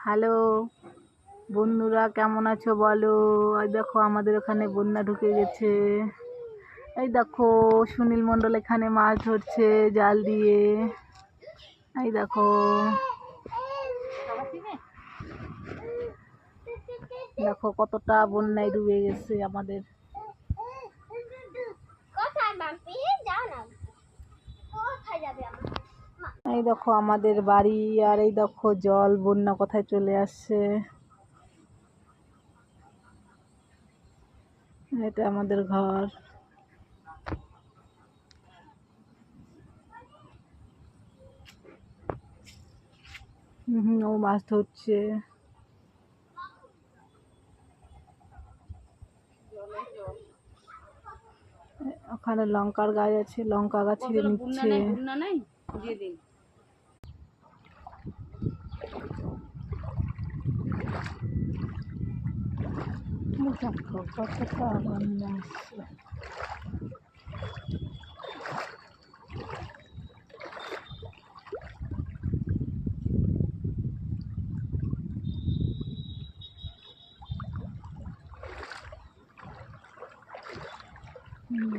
Hello বন্ধুরা, কেমন আছো বলো। এই দেখো আমাদের ওখানে বন্যা ঢুকে গেছে। এই দেখো সুনীল মণ্ডল এখানে মাছ ধরছে জাল দিয়ে। এই দেখো দেখো কতটা বন্যায় ডুবে গেছে আমাদের। এই দেখো আমাদের বাড়ি, আর এই দেখো জল বন্যা কোথায় চলে আসছে। এটা আমাদের ঘর। ও মাছ ধরছে। ওখানে লঙ্কার গাছ আছে, লঙ্কা গাছ ছিঁড়ে নিচ্ছে। দেখো কতটা বন্যা আসছে।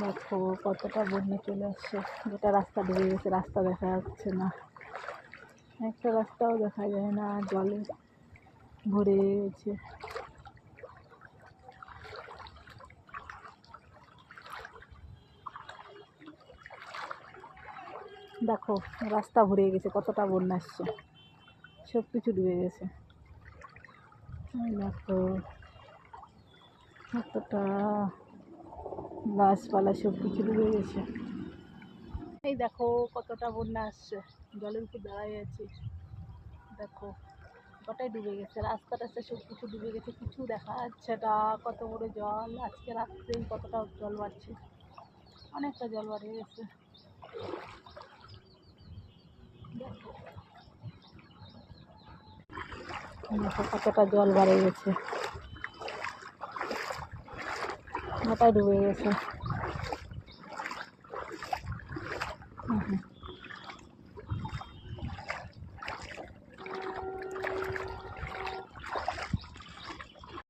দেখো কতটা বন্যা চলে আসছে। যেটা রাস্তা ডুবে গেছে, রাস্তা দেখা যাচ্ছে না, একটা রাস্তাও দেখা যায় না, জলে ভরে গেছে। দেখো রাস্তা ভরে গেছে, কতটা বন্যা আসছে, সব কিছু ডুবে গেছে। দেখো কতটা গাছপালা সব কিছু ডুবে গেছে। এই দেখো কতটা বন্যা আসছে, জলের উপর দাঁড়ায় আছে। দেখো কটাই ডুবে গেছে, রাস্তা টাস্তা সব কিছু ডুবে গেছে, কিছু দেখা যাচ্ছে না। কত বড় জল, আজকে রাত্রেই কতটা জল বাড়ছে, অনেকটা জল বাড়িয়ে গেছে। দেখো কতটা জল বাড়িয়ে গেছে, গোটাই ডুবে গেছে।